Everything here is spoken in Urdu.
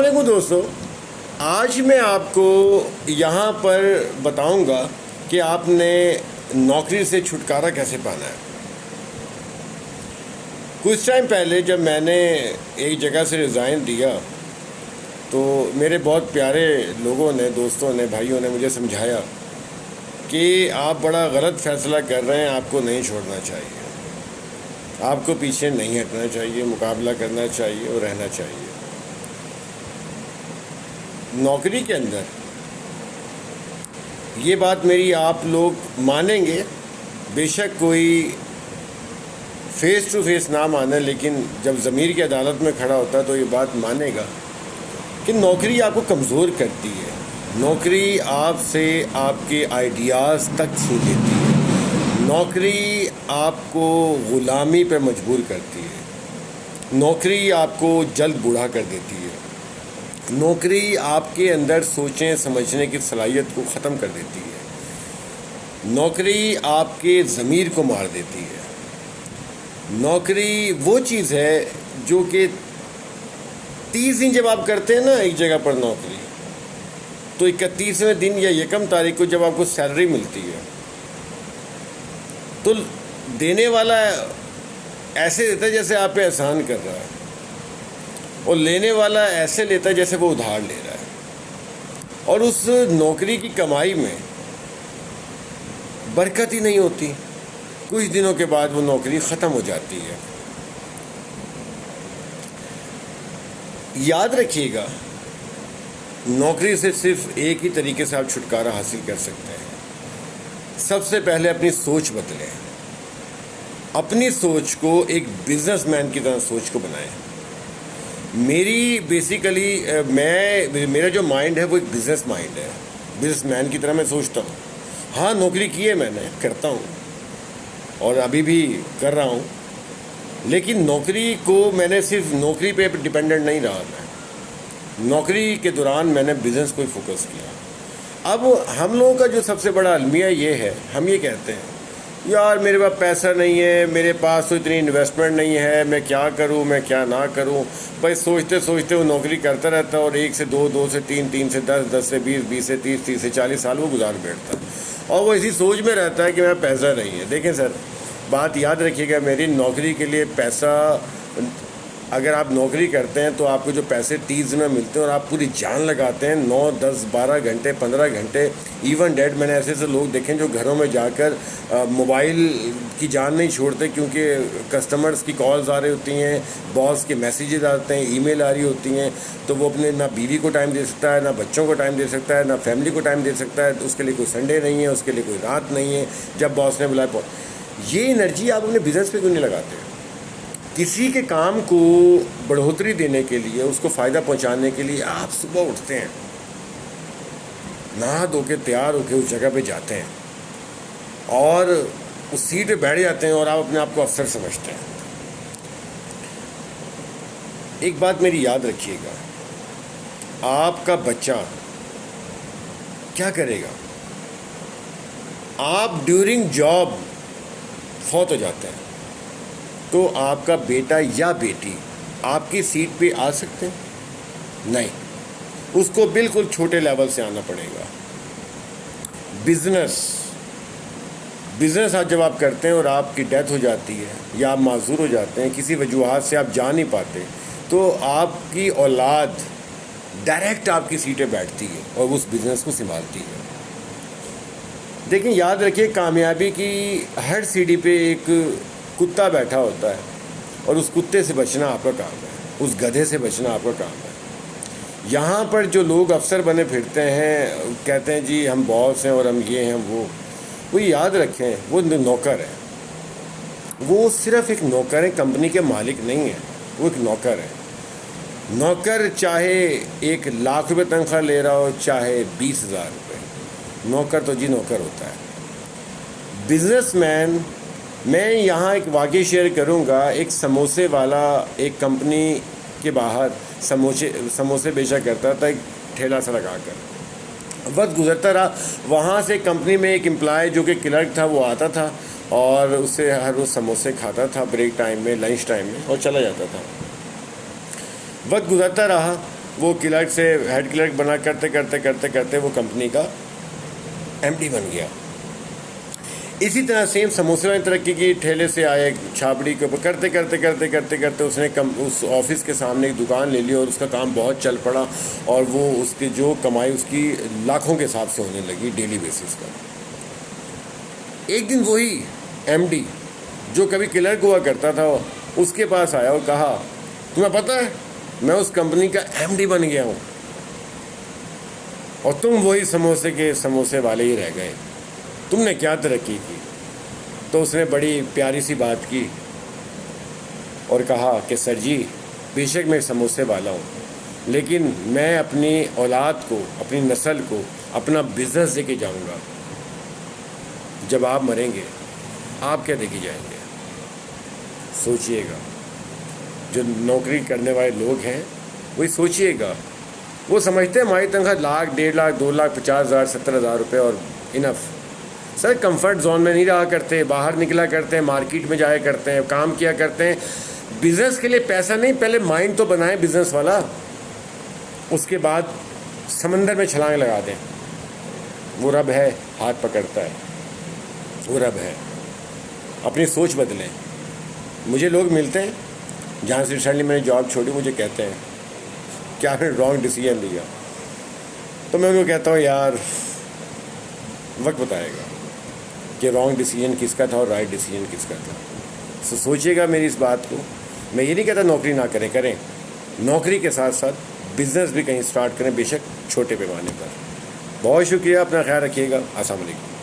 السلام علیکم دوستو، آج میں آپ کو یہاں پر بتاؤں گا کہ آپ نے نوکری سے چھٹکارا کیسے پانا ہے۔ کچھ ٹائم پہلے جب میں نے ایک جگہ سے ریزائن دیا تو میرے بہت پیارے لوگوں نے، دوستوں نے، بھائیوں نے مجھے سمجھایا کہ آپ بڑا غلط فیصلہ کر رہے ہیں، آپ کو نہیں چھوڑنا چاہیے، آپ کو پیچھے نہیں ہٹنا چاہیے، مقابلہ کرنا چاہیے اور رہنا چاہیے۔ نوکری کے اندر یہ بات میری آپ لوگ مانیں گے، بے شک کوئی فیس ٹو فیس نہ مانے، لیکن جب ضمیر کی عدالت میں کھڑا ہوتا ہے تو یہ بات مانے گا کہ نوکری آپ کو کمزور کرتی ہے، نوکری آپ سے آپ کے آئیڈیاز تک چھین لیتی ہے، نوکری آپ کو غلامی پہ مجبور کرتی ہے، نوکری آپ کو جلد بوڑھا کر دیتی ہے، نوکری آپ کے اندر سوچیں سمجھنے کی صلاحیت کو ختم کر دیتی ہے، نوکری آپ کے ضمیر کو مار دیتی ہے۔ نوکری وہ چیز ہے جو کہ 30 دن جب آپ کرتے ہیں نا ایک جگہ پر نوکری، تو 31ویں دن یا 1 تاریخ کو جب آپ کو سیلری ملتی ہے تو دینے والا ایسے دیتا ہے جیسے آپ پہ احسان کر رہا ہے، اور لینے والا ایسے لیتا ہے جیسے وہ ادھار لے رہا ہے، اور اس نوکری کی کمائی میں برکت ہی نہیں ہوتی، کچھ دنوں کے بعد وہ نوکری ختم ہو جاتی ہے۔ یاد رکھیے گا، نوکری سے صرف ایک ہی طریقے سے آپ چھٹکارا حاصل کر سکتے ہیں۔ سب سے پہلے اپنی سوچ بدلیں، اپنی سوچ کو ایک بزنس مین کی طرح سوچ کو بنائیں۔ میری بیسیکلی میرا جو مائنڈ ہے وہ ایک بزنس مائنڈ ہے، بزنس مین کی طرح میں سوچتا ہوں۔ ہاں، نوکری کی ہے، میں نے کرتا ہوں اور ابھی بھی کر رہا ہوں، لیکن نوکری کو میں نے صرف نوکری پہ ڈپینڈنٹ نہیں رہا، میں نوکری کے دوران میں نے بزنس کو ہی فوکس کیا۔ اب ہم لوگوں کا جو سب سے بڑا المیہ یہ ہے، ہم یہ کہتے ہیں یار میرے پاس پیسہ نہیں ہے، میرے پاس تو اتنی انویسٹمنٹ نہیں ہے، میں کیا کروں، میں کیا نہ کروں۔ بھائی سوچتے سوچتے وہ نوکری کرتا رہتا ہے، اور 1 سے 2، 2 سے 3، 3 سے 10، 10 سے 20، 20 سے 30، 30 سے 40 سال وہ گزار بیٹھتا ہے، اور وہ اسی سوچ میں رہتا ہے کہ میرا پیسہ نہیں ہے۔ دیکھیں سر، بات یاد رکھیے گا، میری نوکری کے لیے پیسہ، اگر آپ نوکری کرتے ہیں تو آپ کو جو پیسے 30 دن میں ملتے ہیں اور آپ پوری جان لگاتے ہیں، 9، 10، 12 گھنٹے، 15 گھنٹے، ایون ڈیٹ میں نے ایسے ایسے لوگ دیکھیں جو گھروں میں جا کر موبائل کی جان نہیں چھوڑتے، کیونکہ کسٹمرز کی کالز آ رہی ہوتی ہیں، باس کے میسیجز آتے ہیں، ای میل آ رہی ہوتی ہیں، تو وہ اپنے نہ بیوی کو ٹائم دے سکتا ہے، نہ بچوں کو ٹائم دے سکتا ہے، نہ فیملی کو ٹائم دے سکتا ہے، اس کے لیے کوئی سنڈے نہیں ہے، اس کے لیے کوئی رات نہیں ہے جب باس نے بلایا۔ یہ انرجی آپ اپنے بزنس پہ کیوں نہیں لگاتے؟ کسی کے کام کو بڑھوتری دینے کے لیے، اس کو فائدہ پہنچانے کے لیے آپ صبح اٹھتے ہیں، نہا دھو کے تیار ہو کے اس جگہ پہ جاتے ہیں اور اس سیٹ پہ بیٹھ جاتے ہیں، اور آپ اپنے آپ کو افسر سمجھتے ہیں۔ ایک بات میری یاد رکھیے گا، آپ کا بچہ کیا کرے گا؟ آپ ڈیورنگ جاب فوت ہو جاتے ہیں تو آپ کا بیٹا یا بیٹی آپ کی سیٹ پہ آ سکتے ہیں؟ نہیں، اس کو بالکل چھوٹے لیول سے آنا پڑے گا۔ بزنس آج جب آپ کرتے ہیں اور آپ کی ڈیتھ ہو جاتی ہے یا آپ معذور ہو جاتے ہیں، کسی وجوہات سے آپ جا نہیں پاتے، تو آپ کی اولاد ڈائریکٹ آپ کی سیٹیں بیٹھتی ہے اور اس بزنس کو سنبھالتی ہے۔ دیکھیں، یاد رکھیے، کامیابی کی ہر سیڑھی پہ ایک کتا بیٹھا ہوتا ہے، اور اس کتے سے بچنا آپ کا کام ہے، اس گدھے سے بچنا آپ کا کام ہے۔ یہاں پر جو لوگ افسر بنے پھرتے ہیں، کہتے ہیں جی ہم باس ہیں اور ہم یہ ہیں وہ یاد رکھیں، وہ نوکر ہے، وہ صرف ایک نوکر ہے، کمپنی کے مالک نہیں ہے، وہ ایک نوکر ہے۔ نوکر چاہے 1,00,000 روپے تنخواہ لے رہا ہو، چاہے 20,000 روپے، نوکر تو جی نوکر ہوتا ہے۔ بزنس مین، میں یہاں ایک واقعہ شیئر کروں گا۔ ایک سموسے والا ایک کمپنی کے باہر سموسے بیچا کرتا تھا، ایک ٹھیلا سا لگا کر۔ وقت گزرتا رہا، وہاں سے کمپنی میں ایک امپلائی جو کہ کلرک تھا وہ آتا تھا اور اس سے ہر روز سموسے کھاتا تھا، بریک ٹائم میں، لنچ ٹائم میں، اور چلا جاتا تھا۔ وقت گزرتا رہا، وہ کلرک سے ہیڈ کلرک بنا کرتے کرتے کرتے کرتے وہ کمپنی کا MD بن گیا. اسی طرح سیم سموسے والی ترقی کی, ٹھیلے سے آئے چھاپڑی کے اوپر کرتے کرتے کرتے کرتے کرتے اس نے اس آفس کے سامنے ایک دکان لے لی اور اس کا کام بہت چل پڑا, اور وہ اس کی جو کمائی اس کی لاکھوں کے حساب سے ہونے لگی ڈیلی بیسس پر. ایک دن وہی MD جو کبھی کلرک ہوا کرتا تھا اس کے پاس آیا اور کہا, تمہیں پتہ ہے میں اس کمپنی کا MD بن گیا ہوں اور تم وہی سموسے والے ہی رہ گئے, تم نے کیا ترقی کی. تو اس نے بڑی پیاری سی بات کی اور کہا کہ سر جی بے شک میں سموسے والا ہوں, لیکن میں اپنی اولاد کو, اپنی نسل کو اپنا بزنس دے کے جاؤں گا. جب آپ مریں گے آپ کیا دے کے جائیں گے؟ سوچئے گا. جو نوکری کرنے والے لوگ ہیں وہی سوچئے گا. وہ سمجھتے ہیں ہماری تنخواہ 1,00,000 1.5 لاکھ 2 لاکھ 50,000 70,000 روپے اور انف. سر کمفرٹ زون میں نہیں رہا کرتے, باہر نکلا کرتے ہیں, مارکیٹ میں جایا کرتے ہیں, کام کیا کرتے ہیں. بزنس کے لیے پیسہ نہیں, پہلے مائنڈ تو بنائیں بزنس والا, اس کے بعد سمندر میں چھلانگ لگا دیں. وہ رب ہے ہاتھ پکڑتا ہے, وہ رب ہے. اپنی سوچ بدلیں. مجھے لوگ ملتے ہیں جہاں سے ریسنٹلی میں نے جاب چھوڑی, مجھے کہتے ہیں کہ آپ نے رانگ ڈیسیجن لیا. تو میں ان کو کہتا ہوں یار وقت بتائے گا کہ رانگ ڈیسیجن کس کا تھا اور رائٹ ڈیسیجن کس کا تھا. سوچیے گا میری اس بات کو. میں یہ نہیں کہتا نوکری نہ کریں, نوکری کے ساتھ ساتھ بزنس بھی کہیں اسٹارٹ کریں, بے شک چھوٹے پیمانے پر. بہت شکریہ, اپنا خیال رکھیے گا. السلام علیکم.